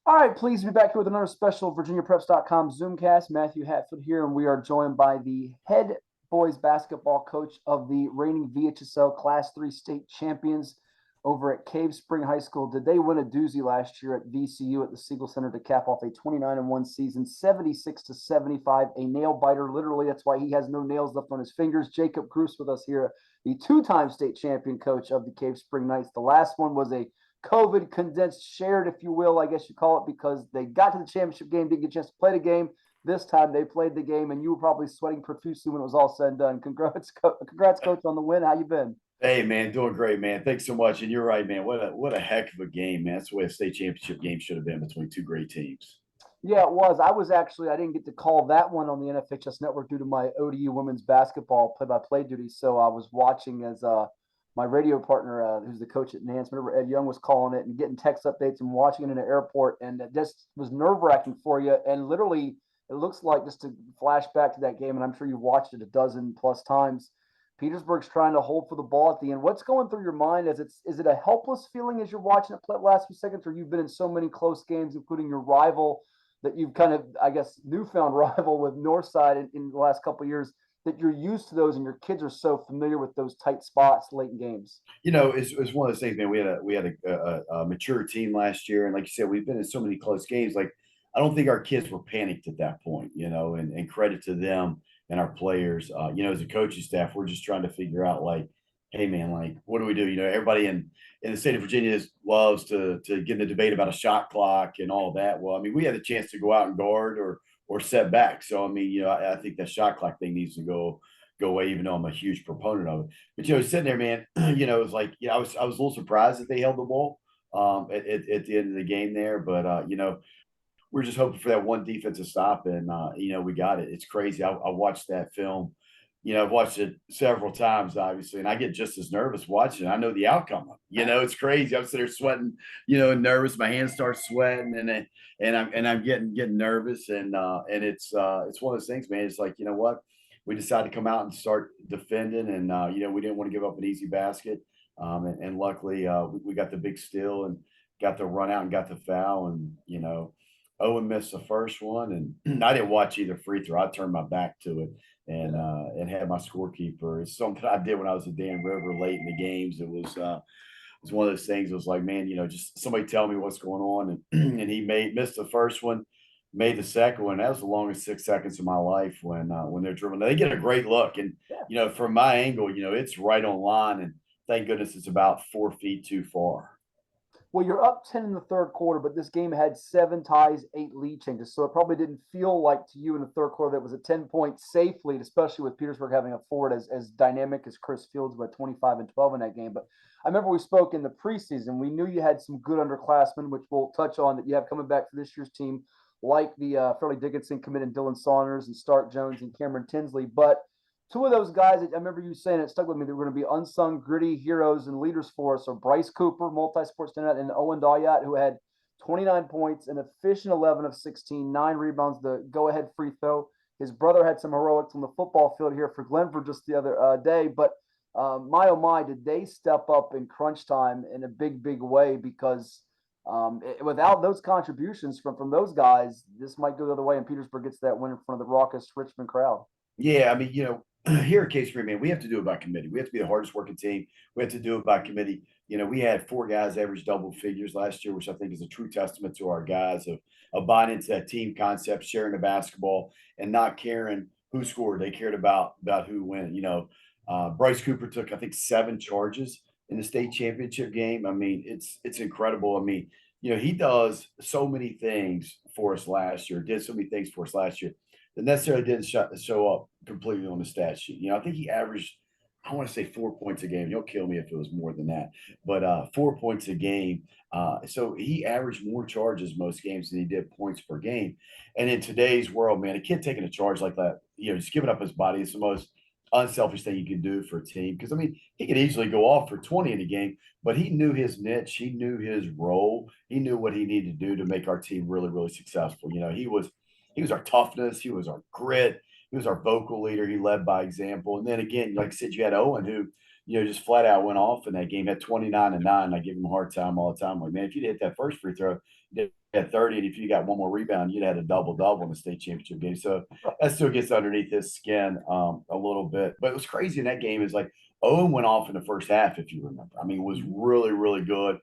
All right, pleased to be back here with another special VirginiaPreps.com Zoomcast. Matthew Hatfield here, and we are joined by the head boys basketball coach of the reigning VHSL Class 3 state champions over at Cave Spring High School. Did they win a doozy last year at VCU at the Siegel Center to cap off a 29-1 season, 76-75, a nail biter, literally. That's why he has no nails left on his fingers. Jacob Gruse with us here, the two-time state champion coach of the Cave Spring Knights. The last one was a COVID condensed, shared, if you will, I guess you call it, because they got to the championship game, didn't get a chance to play the game. This time they played the game, and you were probably sweating profusely when it was all said and done. Congrats, coach, on the win. How you been? Hey man, doing great, man. Thanks so much. And you're right, man. What a heck of a game, man. That's the way a state championship game should have been between two great teams. Yeah, it was. I didn't get to call that one on the NFHS network due to my ODU women's basketball play-by-play duty. So I was watching as my radio partner, who's the coach at Nance, whenever Ed Young was calling it and getting text updates and watching it in the airport. And it just was nerve-wracking for you. And literally, it looks like, just to flash back to that game, and I'm sure you've watched it a dozen plus times, Petersburg's trying to hold for the ball at the end. What's going through your mind? Is it a helpless feeling as you're watching it play the last few seconds, or you've been in so many close games, including your rival that you've kind of, I guess, newfound rival with Northside in the last couple of years, that you're used to those and your kids are so familiar with those tight spots late in games? It's one of those things, man. We had a mature team last year, and like you said, we've been in so many close games. Like I don't think our kids were panicked at that point, and credit to them and our players. As a coaching staff, we're just trying to figure out like, hey man, like what do we do? Everybody in the state of Virginia loves to get in a debate about a shot clock and all that. Well, I mean, we had a chance to go out and guard or set back. So I mean, I think that shot clock thing needs to go away, even though I'm a huge proponent of it. But sitting there, man, it was like, I was a little surprised that they held the ball at the end of the game there. But we're just hoping for that one defensive stop, and we got it. It's crazy. I watched that film. I've watched it several times, obviously, and I get just as nervous watching it. I know the outcome of it. It's crazy. I'm sitting there sweating, and nervous. My hands start sweating, and I'm getting nervous, and it's one of those things, man. It's like, you know what, we decided to come out and start defending, and we didn't want to give up an easy basket, and luckily we got the big steal and got the run out and got the foul, and Owen missed the first one, and I didn't watch either free throw. I turned my back to it and had my scorekeeper. It's something I did when I was at Dan River late in the games. It was one of those things. It was like, man, just somebody tell me what's going on. And and he missed the first one, made the second one. That was the longest 6 seconds of my life when they're dribbling. They get a great look, and from my angle, it's right on line, and thank goodness it's about 4 feet too far. Well, you're up 10 in the third quarter, but this game had 7 ties, 8 lead changes. So it probably didn't feel like to you in the third quarter that it was a 10-point safe lead, especially with Petersburg having a forward as dynamic as Chris Fields, with 25 and 12 in that game. But I remember we spoke in the preseason. We knew you had some good underclassmen, which we'll touch on, that you have coming back for this year's team, like the Fairleigh Dickinson committed Dylan Saunders and Stark Jones and Kameron Tinsley. But two of those guys, I remember you saying, it stuck with me, they're going to be unsung, gritty heroes and leaders for us. So Bryce Cooper, multi-sport standout, and Owen Dayat, who had 29 points, an efficient 11 of 16, 9 rebounds, the go-ahead free throw. His brother had some heroics on the football field here for Glenford just the other day. But my, oh my, did they step up in crunch time in a big, big way, because without those contributions from those guys, this might go the other way, and Petersburg gets that win in front of the raucous Richmond crowd. Yeah, I mean, here at Case Spring, man, we have to do it by committee. We have to be the hardest working team. We have to do it by committee. We had 4 guys average double figures last year, which I think is a true testament to our guys of buying into that team concept, sharing the basketball, and not caring who scored. They cared about who won. Bryce Cooper took, I think, 7 charges in the state championship game. I mean, it's incredible. I mean, he does so many things for us last year. Did so many things for us last year that necessarily didn't show up completely on the stat sheet. I think he averaged, I want to say 4 points a game. He'll kill me if it was more than that, but 4 points a game. So he averaged more charges most games than he did points per game. And in today's world, man, a kid taking a charge like that, just giving up his body is the most unselfish thing you can do for a team. Because I mean, he could easily go off for 20 in a game, but he knew his niche, he knew his role, he knew what he needed to do to make our team really, really successful. He was our toughness, he was our grit, he was our vocal leader, he led by example. And then again, like I said, you had Owen, who just flat out went off in that game. Had 29 and 9. I give him a hard time all the time. Like, man, if you'd hit that first free throw, you'd had 30, and if you got one more rebound, you'd had a double-double in the state championship game. So that still gets underneath his skin a little bit. But it was crazy in that game is like Owen went off in the first half, if you remember. I mean, it was really, really good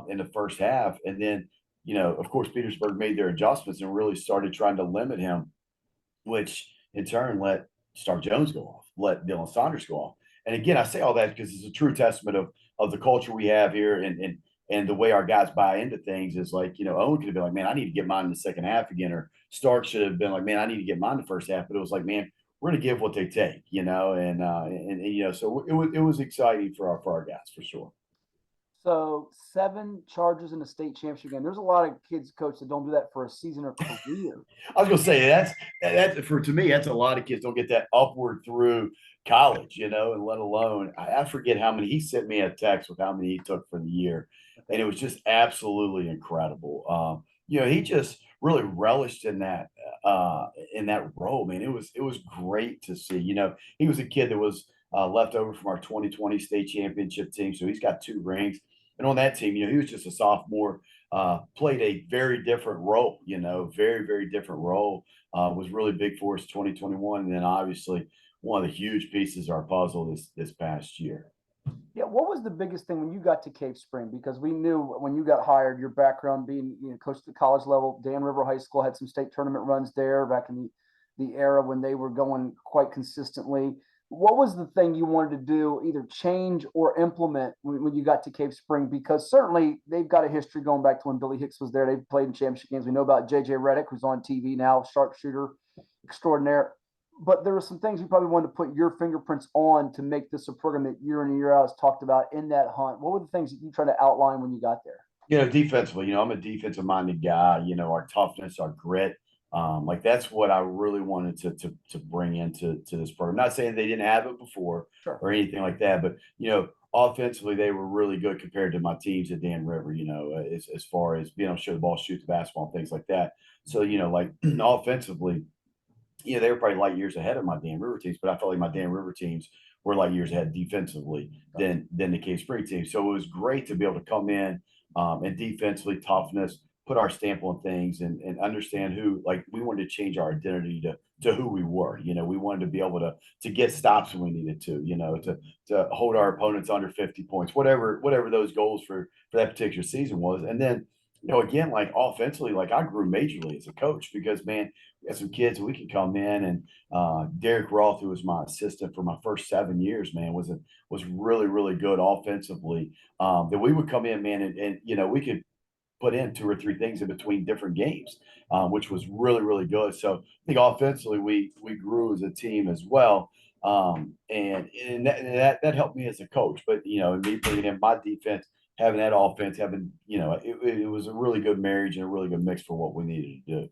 in the first half. And then, of course, Petersburg made their adjustments and really started trying to limit him, which in turn let Star Jones go off, let Dylan Saunders go off. And again, I say all that because it's a true testament of the culture we have here and the way our guys buy into things is like, Owen could have been like, man, I need to get mine in the second half again. Or Stark should have been like, man, I need to get mine in the first half. But it was like, man, we're going to give what they take, so it was exciting for our guys for sure. So 7 charges in the state championship game. There's a lot of kids, coach, that don't do that for a season or career. I was gonna say that's to me, that's a lot of kids don't get that upward through college, and let alone I forget how many he sent me a text with how many he took for the year, and it was just absolutely incredible. He just really relished in that role, man. It was great to see. He was a kid that was left over from our 2020 state championship team, so he's got 2 rings. And on that team, he was just a sophomore, played a very different role, very, very different role, was really big for us 2021. And then obviously one of the huge pieces of our puzzle this past year. Yeah, what was the biggest thing when you got to Cave Spring? Because we knew when you got hired, your background being coach at the college level, Dan River High School had some state tournament runs there back in the era when they were going quite consistently. What was the thing you wanted to do, either change or implement when you got to Cave Spring? Because certainly they've got a history going back to when Billy Hicks was there. They've played in championship games. We know about J.J. Reddick, who's on TV now, sharpshooter extraordinaire. But there were some things you probably wanted to put your fingerprints on to make this a program that year in and year out is talked about in that hunt. What were the things that you tried to outline when you got there? Defensively, I'm a defensive minded guy, our toughness, our grit. Like that's what I really wanted to bring into this program. Not saying they didn't have it before Sure. or anything like that, but offensively they were really good compared to my teams at Dan River. As far as being able to show the ball, shoot the basketball, things like that. So like offensively, they were probably light years ahead of my Dan River teams, but I felt like my Dan River teams were light years ahead defensively than the Cave Spring team. So it was great to be able to come in and defensively toughness, put our stamp on things and understand who, like we wanted to change our identity to who we were. We wanted to be able to get stops when we needed to hold our opponents under 50 points, whatever those goals for that particular season was. And then, again, like offensively, like I grew majorly as a coach because man, we had some kids we could come in and Derek Roth, who was my assistant for my first 7 years, man, was really, really good offensively. That we would come in, man, and we could put in 2 or 3 things in between different games, which was really, really good. So I think offensively we grew as a team as well. And that helped me as a coach. But, me bringing in my defense, having that offense, it was a really good marriage and a really good mix for what we needed to do.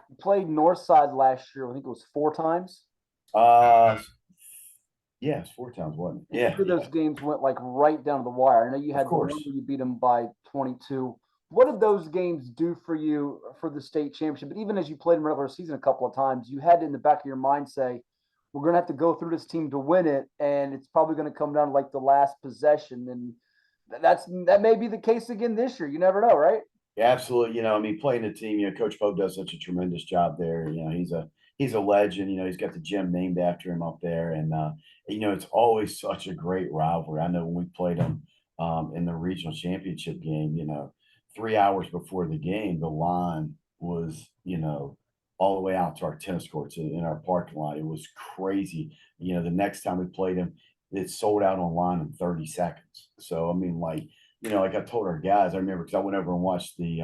You played Northside last year. I think it was 4 times. Yes, 4 times, wasn't it? Yeah. Those games went like right down to the wire. I know you had the one where you beat them by 22. What did those games do for you for the state championship? But even as you played in regular season a couple of times, you had in the back of your mind say, we're going to have to go through this team to win it. And it's probably going to come down to like the last possession. And that may be the case again this year. You never know, right? Yeah, absolutely. Playing a team, Coach Pope does such a tremendous job there. He's a legend. He's got the gym named after him up there. And, it's always such a great rivalry. I know when we played them in the regional championship game, 3 hours before the game, the line was, all the way out to our tennis courts in our parking lot. It was crazy. The next time we played them, it sold out online in 30 seconds. So, like I told our guys, I remember because I went over and watched the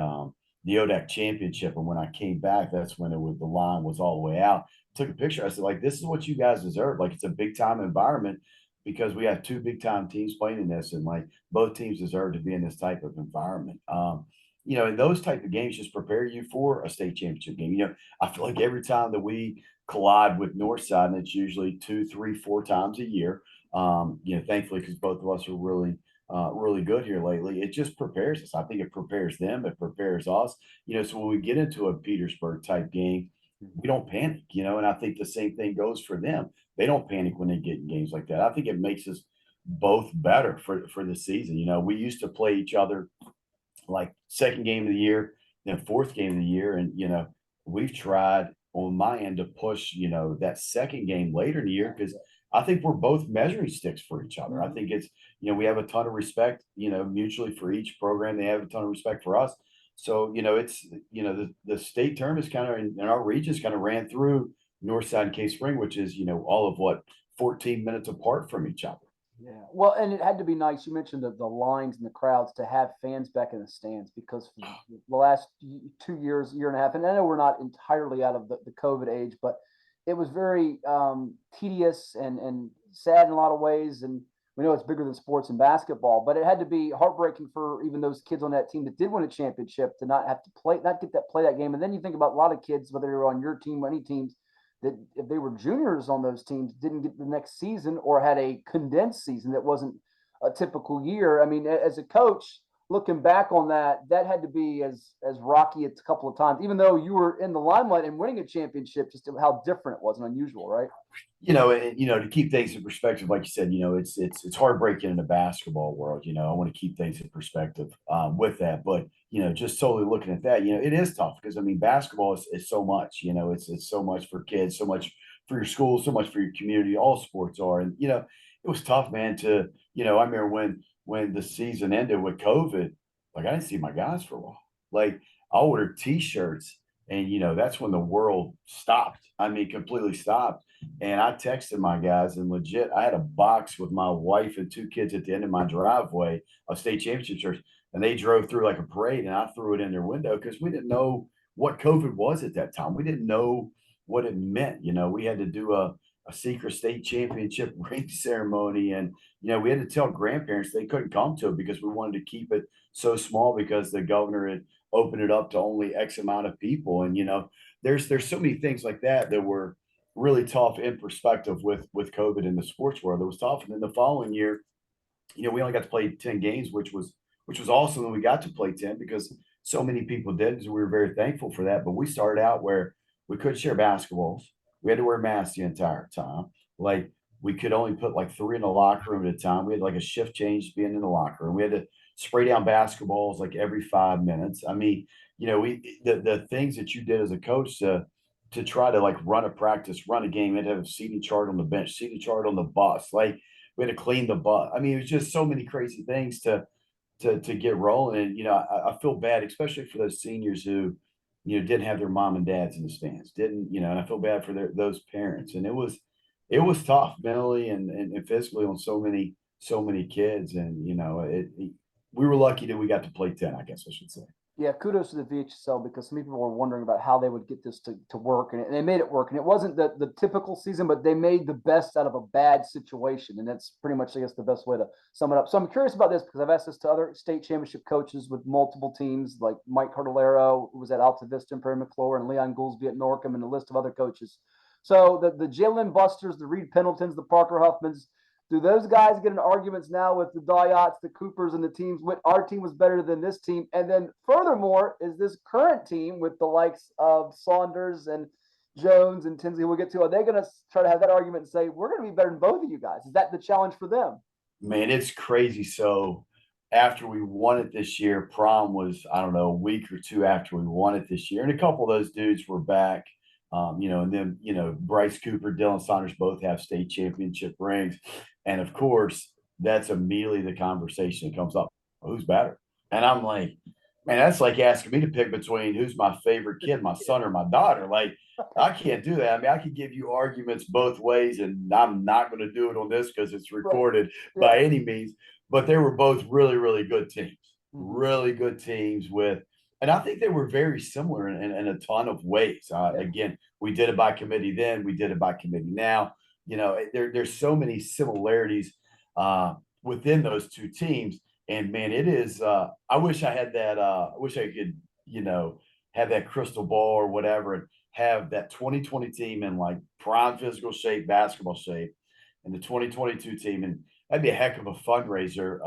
ODAC championship. And when I came back, that's when the line was all the way out. Took a picture. I said, like, this is what you guys deserve. Like, it's a big time environment because we have 2 big time teams playing in this. And like both teams deserve to be in this type of environment. And those type of games just prepare you for a state championship game. I feel like every time that we collide with Northside, and it's usually 2, 3, 4 times a year, thankfully, because both of us are really good here lately. It just prepares us. I think it prepares them. It prepares us. So when we get into a Petersburg type game, we don't panic. And I think the same thing goes for them. They don't panic when they get in games like that. I think it makes us both better for the season. You know, we used to play each other like second game of the year, then fourth game of the year. And, you know, we've tried on my end to push, you know, that second game later in the year because I think we're both measuring sticks for each other. I think it's, you know, we have a ton of respect, you know, mutually for each program. They have a ton of respect for us. So, you know, it's, you know, the state term is kind of in our regions kind of ran through Northside and Cave Spring, which is, you know, all of what 14 minutes apart from each other. Yeah. Well, and it had to be nice. You mentioned the lines and the crowds to have fans back in the stands because for the last 2 years, year and a half, and I know we're not entirely out of the COVID age, but it was very tedious and sad in a lot of ways. And we know it's bigger than sports and basketball, but it had to be heartbreaking for even those kids on that team that did win a championship to not have to play, not get that play that game. And then you think about a lot of kids, whether you're on your team or any teams, that if they were juniors on those teams didn't get the next season or had a condensed season that wasn't a typical year. I mean, as a coach, looking back on that, that had to be as rocky a couple of times, even though you were in the limelight and winning a championship, just how different it was and unusual, right? You know, to keep things in perspective, like you said, you know, it's heartbreaking in the basketball world. You know, I want to keep things in perspective with that, but you know, just totally looking at that, you know, it is tough because I mean, basketball is so much. You know, it's so much for kids, so much for your school, so much for your community. All sports are, and you know, it was tough, man. To you know, I remember when the season ended with COVID, like I didn't see my guys for a while. Like I ordered T-shirts, and you know, that's when the world stopped. I mean, completely stopped. And I texted my guys and legit, I had a box with my wife and two kids at the end of my driveway of state championship shirts. And they drove through like a parade and I threw it in their window because we didn't know what COVID was at that time. We didn't know what it meant. You know, we had to do a secret state championship ring ceremony. And, you know, we had to tell grandparents they couldn't come to it because we wanted to keep it so small because the governor had opened it up to only X amount of people. And, you know, there's so many things like that that were really tough in perspective with COVID in the sports world. It was tough. And then the following year, you know, we only got to play 10 games, which was awesome. And we got to play 10 because so many people did. So we were very thankful for that. But we started out where we couldn't share basketballs. We had to wear masks the entire time. Like we could only put like three in the locker room at a time. We had like a shift change being in the locker room. We had to spray down basketballs like every 5 minutes. I mean, you know, the things that you did as a coach to try to like run a practice, run a game, and have a seating chart on the bench, seating chart on the bus. Like we had to clean the bus. I mean, it was just so many crazy things to get rolling. And you know, I feel bad, especially for those seniors who, you know, didn't have their mom and dads in the stands. Didn't, you know, and I feel bad for those parents. And it was tough mentally and physically on so many kids. And you know, we were lucky that we got to play 10, I guess I should say. Yeah, kudos to the VHSL because some people were wondering about how they would get this to work, and they made it work. And it wasn't the typical season, but they made the best out of a bad situation, and that's pretty much, I guess, the best way to sum it up. So I'm curious about this because I've asked this to other state championship coaches with multiple teams, like Mike Cardellaro, who was at Alta Vista and Prairie McClure, and Leon Goolsby at Norcom, and a list of other coaches. So the Jalen Busters, the Reed Pendletons, the Parker Huffmans, do those guys get in arguments now with the Dayats, the Coopers, and the teams? With our team was better than this team. And then furthermore, is this current team with the likes of Saunders and Jones and Tinsley, we'll get to, are they going to try to have that argument and say, we're going to be better than both of you guys? Is that the challenge for them? Man, it's crazy. So after we won it this year, prom was, I don't know, a week or two after we won it this year. And a couple of those dudes were back. You know, and then, you know, Bryce Cooper, Dylan Saunders both have state championship rings. And of course, that's immediately the conversation that comes up. Who's better? And I'm like, man, that's like asking me to pick between who's my favorite kid, my son or my daughter. Like, I can't do that. I mean, I could give you arguments both ways, and I'm not going to do it on this because it's recorded by any means. But they were both really, really good teams, really good teams with. And I think they were very similar in a ton of ways. Again, we did it by committee then, we did it by committee now. You know, there's so many similarities within those two teams. And man, it is. I wish I had that. I wish I could, you know, have that crystal ball or whatever, and have that 2020 team in like prime physical shape, basketball shape, and the 2022 team. And that'd be a heck of a fundraiser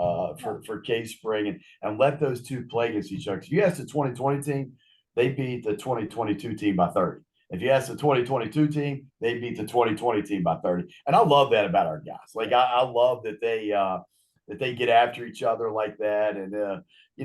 for Cave Spring, and let those two play against each other. If you ask the 2020 team, they beat the 2022 team by 30. If you ask the 2022 team, they beat the 2020 team by 30. And I love that about our guys. Like I love that they get after each other like that. And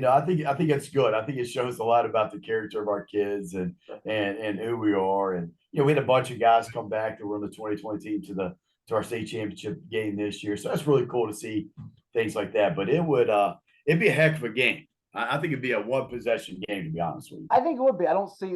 I think it's good. I think it shows a lot about the character of our kids and who we are. And we had a bunch of guys come back that were on the 2020 team to our state championship game this year. So that's really cool to see things like that. But it'd be a heck of a game. I think it'd be a one possession game, to be honest with you. I think it would be. I don't see,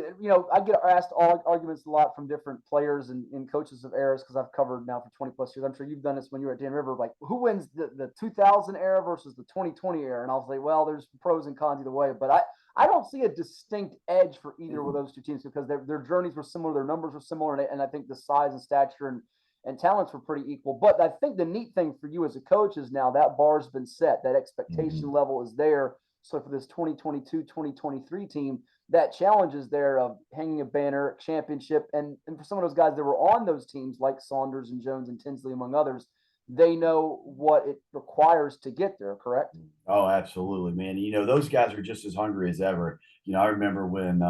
I get asked arguments a lot from different players and coaches of eras because I've covered now for 20 plus years. I'm sure you've done this when you were at Dan River. Like, who wins the 2000 era versus the 2020 era? And I'll say, well, there's pros and cons either way. But I don't see a distinct edge for either of those two teams because their journeys were similar, their numbers were similar, and I think the size and stature and talents were pretty equal. But I think the neat thing for you as a coach is now that bar's been set, that expectation level is there. So for this 2022-2023 team, that challenge is there of hanging a banner, championship, and for some of those guys that were on those teams like Saunders and Jones and Tinsley, among others, they know what it requires to get there, correct? Oh, absolutely, man. Those guys are just as hungry as ever. I remember when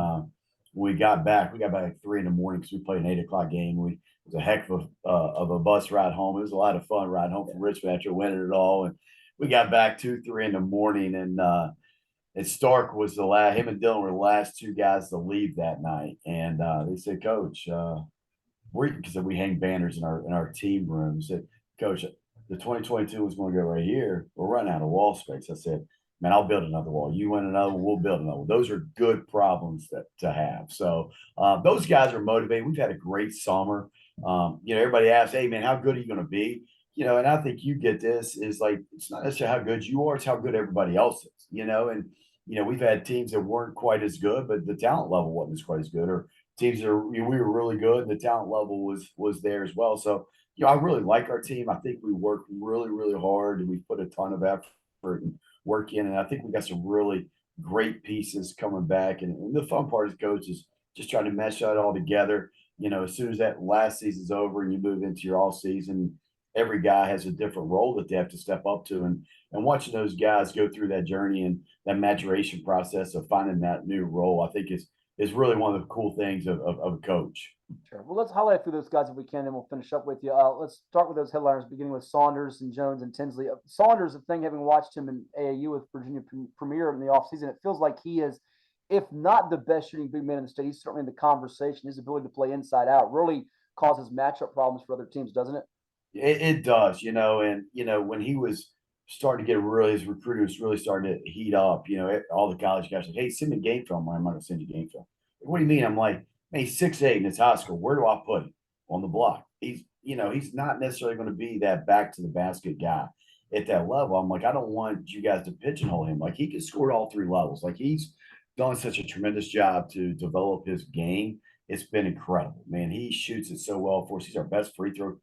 we got back at 3 a.m. because we played an 8 o'clock game. It was a heck of a bus ride home. It was a lot of fun riding home from Richmond after winning it all. And we got back 2, 3 in the morning, and Stark was him and Dylan were the last two guys to leave that night. And they said, Coach, because we hang banners in our team room. Said, Coach, the 2022 was going to go right here. We're running out of wall space. I said, man, I'll build another wall. You win another one, we'll build another one. Those are good problems to have. So those guys are motivated. We've had a great summer. Everybody asks, hey, man, how good are you going to be? And I think you get this is like, it's not necessarily how good you are, it's how good everybody else is, and we've had teams that weren't quite as good, but the talent level wasn't quite as good, or teams that we were really good and the talent level was there as well. So, I really like our team. I think we work really, really hard and we put a ton of effort and work in. And I think we got some really great pieces coming back. And the fun part as coach is just trying to mesh that all together. As soon as that last season's over and you move into your all season, every guy has a different role that they have to step up to. And watching those guys go through that journey and that maturation process of finding that new role, I think is really one of the cool things of a coach. Sure. Well, let's highlight through those guys if we can, and we'll finish up with you. Let's start with those headliners, beginning with Saunders and Jones and Tinsley. Saunders, the thing, having watched him in AAU with Virginia Premier in the offseason, it feels like he is, if not the best shooting big man in the state, he's certainly in the conversation. His ability to play inside out really causes matchup problems for other teams, doesn't it? It does, and when he was starting to get his recruiters really starting to heat up, all the college guys said, hey, send me game film. I'm going to send you game film. What do you mean? I'm like, hey, he's 6'8" and it's high school. Where do I put him? On the block. He's not necessarily going to be that back to the basket guy at that level. I'm like, I don't want you guys to pigeonhole him. Like, he can score at all three levels. Like, he's done such a tremendous job to develop his game. It's been incredible, man. He shoots it so well for us. He's our best free throw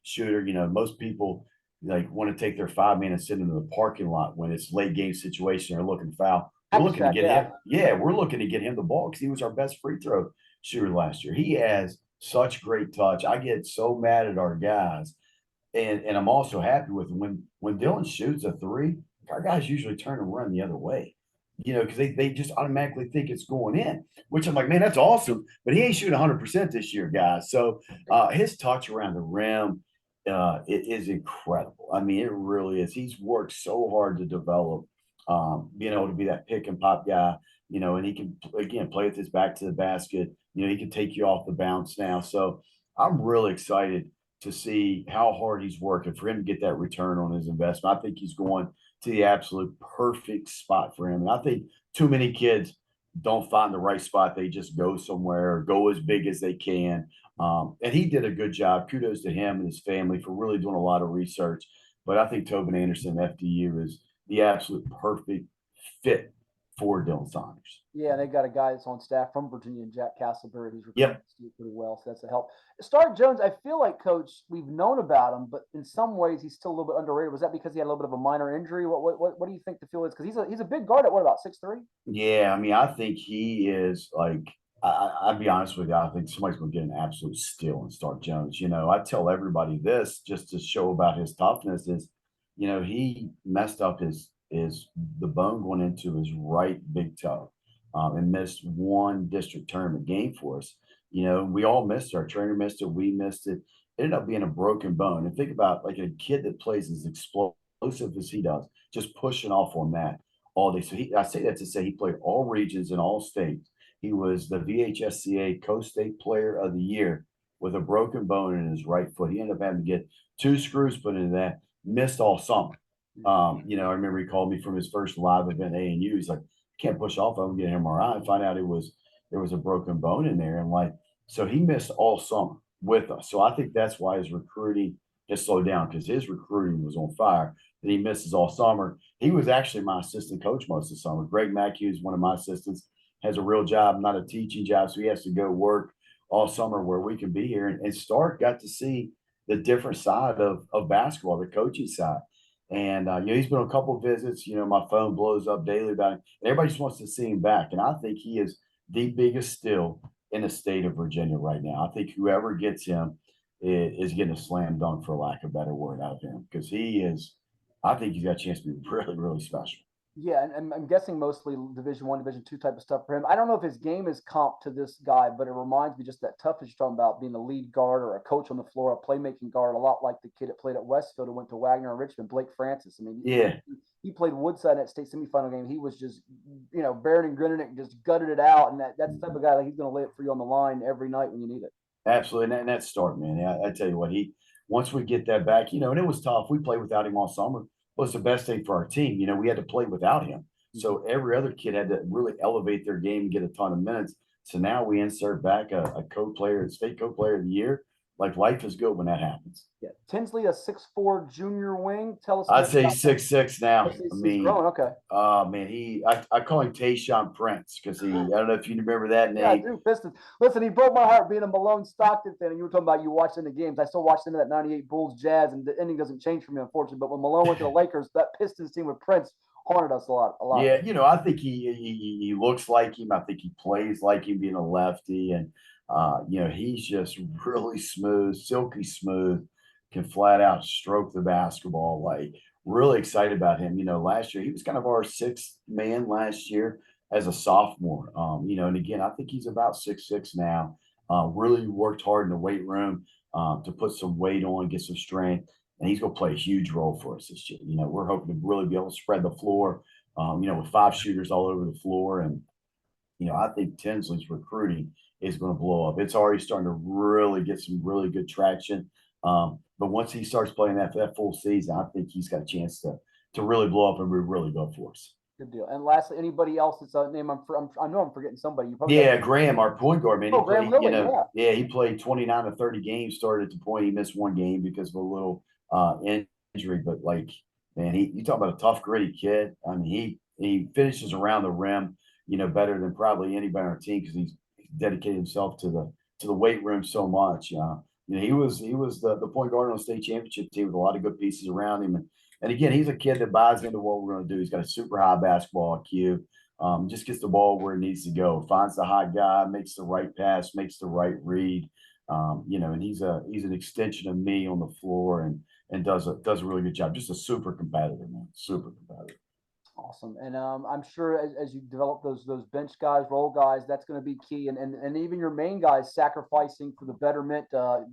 shooter. Most people like want to take their 5-man and send him to the parking lot when it's late game situation or looking foul. We're looking to get him. Yeah, we're looking to get him the ball because he was our best free throw shooter last year. He has such great touch. I get so mad at our guys, and I'm also happy with him. When Dylan shoots a three, our guys usually turn and run the other way. Because they just automatically think it's going in, which I'm like, man, that's awesome. But he ain't shooting 100% this year, guys. So his touch around the rim it is incredible. I mean, it really is. He's worked so hard to develop, being able to be that pick and pop guy, and he can, again, play with his back to the basket. He can take you off the bounce now. So I'm really excited to see how hard he's working for him to get that return on his investment. I think he's going to the absolute perfect spot for him. And I think too many kids don't find the right spot. They just go somewhere or go as big as they can. And he did a good job. Kudos to him and his family for really doing a lot of research. But I think Tobin Anderson, FDU, is the absolute perfect fit for Dylan Saunders. Yeah, they got a guy that's on staff from Virginia, Jack Castleberry, who's recruited pretty well, so that's a help. Stark Jones, I feel like, Coach, we've known about him, but in some ways he's still a little bit underrated. Was that because he had a little bit of a minor injury? What do you think the feel is? Because he's a big guard at what, about 6'3"? Yeah, I mean, I think he is like, I'll be honest with you, I think somebody's going to get an absolute steal in Stark Jones. I tell everybody this just to show about his toughness is, he messed up the bone going into his right big toe and missed one district tournament game for us. we all missed it. Our trainer missed it. We missed it. It ended up being a broken bone. And think about like a kid that plays as explosive as he does, just pushing off on that all day. So I say that to say he played all regions and all states. He was the VHSCA Co-State Player of the Year with a broken bone in his right foot. He ended up having to get 2 screws put into that, missed all summer. I remember he called me from his first live event at ANU. He's like, can't push off. I'm gonna get an MRI and find out there was a broken bone in there. And like, so he missed all summer with us. So I think that's why his recruiting has slowed down, because his recruiting was on fire. Then he misses all summer. He was actually my assistant coach most of the summer. Greg Matthews, one of my assistants, has a real job, not a teaching job. So he has to go work all summer where we can be here. And Stark got to see the different side of basketball, the coaching side. And he's been on a couple of visits. My phone blows up daily about him. And everybody just wants to see him back. And I think he is the biggest steal in the state of Virginia right now. I think whoever gets him is getting a slam dunk, for lack of a better word, out of him, because I think he's got a chance to be really, really special. Yeah, and I'm guessing mostly Division I, Division II type of stuff for him. I don't know if his game is comp to this guy, but it reminds me just that toughness you're talking about, being a lead guard or a coach on the floor, a playmaking guard, a lot like the kid that played at Westfield who went to Wagner and Richmond, Blake Francis. I mean, Yeah, he played Woodside in that state semifinal game. He was just, bearing and grinning it and just gutted it out. And that's the type of guy that he's going to lay it for you on the line every night when you need it. absolutely. And that's Stark, man. I tell you what, once we get that back, and it was tough. We played without him all summer. Well, it's the best thing for our team. We had to play without him. So every other kid had to really elevate their game and get a ton of minutes. So now we insert back a co-player, state co-player of the year. Like, life is good when that happens. Yeah, Tinsley, a 6'4" junior wing. Tell us. I'd say 6'6" now. He's growing. Okay. Man, I call him Tayshaun Prince, because I don't know if you remember that name. Yeah, I do. Pistons. Listen, he broke my heart being a Malone Stockton fan, and you were talking about you watching the games. I still watched into that '98 Bulls Jazz, and the ending doesn't change for me, unfortunately. But when Malone went to the Lakers, that Pistons team with Prince haunted us a lot. Yeah, I think he looks like him. I think he plays like him, being a lefty, and he's just really smooth, silky smooth, can flat out stroke the basketball. Like, really excited about him. Last year he was kind of our 6th man last year as a sophomore. And again, I think he's about 6'6" now. Really worked hard in the weight room to put some weight on, get some strength, and he's going to play a huge role for us this year. We're hoping to really be able to spread the floor, with 5 shooters all over the floor. And, I think Tinsley's recruiting is going to blow up. It's already starting to really get some really good traction. But once he starts playing that full season, I think he's got a chance to really blow up and really go for us. Good deal. And lastly, anybody else that's a name I know I'm forgetting somebody. Graham, our point guard, man. Graham Lilley, he played 29 to 30 games. Started at the point, he missed 1 game because of a little injury. But like, man, you talk about a tough, gritty kid. I mean, he finishes around the rim, better than probably anybody on our team, because he's dedicated himself to the weight room so much. He was the point guard on the state championship team with a lot of good pieces around him. And again, he's a kid that buys into what we're going to do. He's got a super high basketball IQ. Just gets the ball where it needs to go, finds the hot guy, makes the right pass, makes the right read. And he's an extension of me on the floor, and does a really good job. Just a super competitor, man. Super competitive. Awesome. And I'm sure as you develop those bench guys, role guys, that's going to be key. And even your main guys sacrificing for the betterment,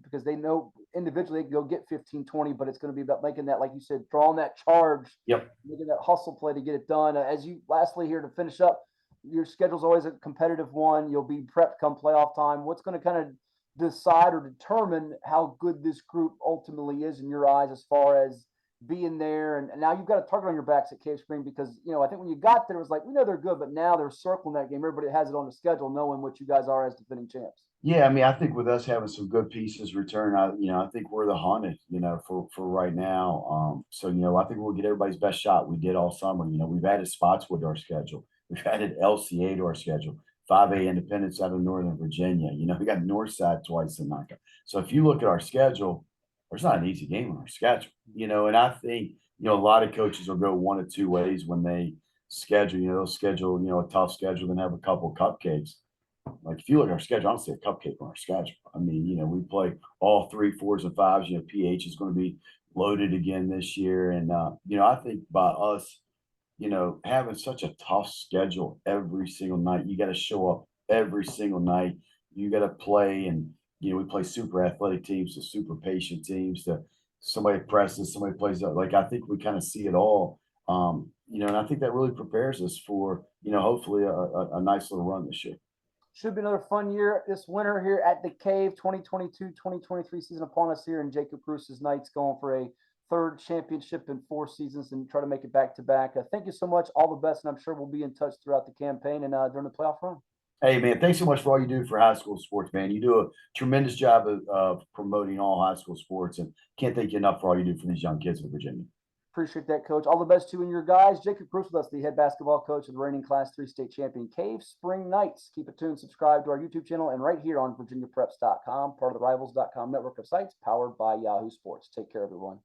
because they know individually they can go get 15, 20, but it's going to be about making that, like you said, drawing that charge, making that hustle play to get it done. As you lastly here to finish up, your schedule's always a competitive one. You'll be prepped come playoff time. What's going to kind of decide or determine how good this group ultimately is in your eyes, as far as being there? And now you've got a target on your backs at Cave Spring, because I think when you got there, it was like, we know they're good, but now they're circling that game. Everybody has it on the schedule, knowing what you guys are as defending champs. Yeah, I mean, I think with us having some good pieces return, I think we're the hunted, for right now. So I think we'll get everybody's best shot. We did all summer. We've added Spotswood to our schedule. We've added LCA to our schedule. 5A Independence out of Northern Virginia. We got Northside twice in Naka. So if you look at our schedule, there's not an easy game on our schedule, and I think, a lot of coaches will go one of 2 ways when they schedule. They'll schedule, a tough schedule, then have a couple of cupcakes. Like, if you look at our schedule, I don't see a cupcake on our schedule. I mean, we play all 3, 4s, and 5s. PH is going to be loaded again this year. And, I think by us, having such a tough schedule every single night, you got to show up every single night. you got to play, and we play super athletic teams to super patient teams to somebody presses, somebody plays up. Like I think we kind of see it all. And I think that really prepares us for hopefully a nice little run this year. Should be another fun year this winter here at the Cave. 2022-2023 season upon us here, and Jacob Gruse's Knights going for a third championship in 4 seasons and try to make it back to back. Thank you so much. All the best, and I'm sure we'll be in touch throughout the campaign and during the playoff run. Hey, man, thanks so much for all you do for high school sports, man. You do a tremendous job of promoting all high school sports, and can't thank you enough for all you do for these young kids in Virginia. Appreciate that, Coach. All the best to you and your guys. Jacob Gruse with us, the head basketball coach of the reigning Class 3 state champion Cave Spring Knights. Keep it tuned, subscribe to our YouTube channel, and right here on VirginiaPreps.com, part of the Rivals.com network of sites powered by Yahoo Sports. Take care, everyone.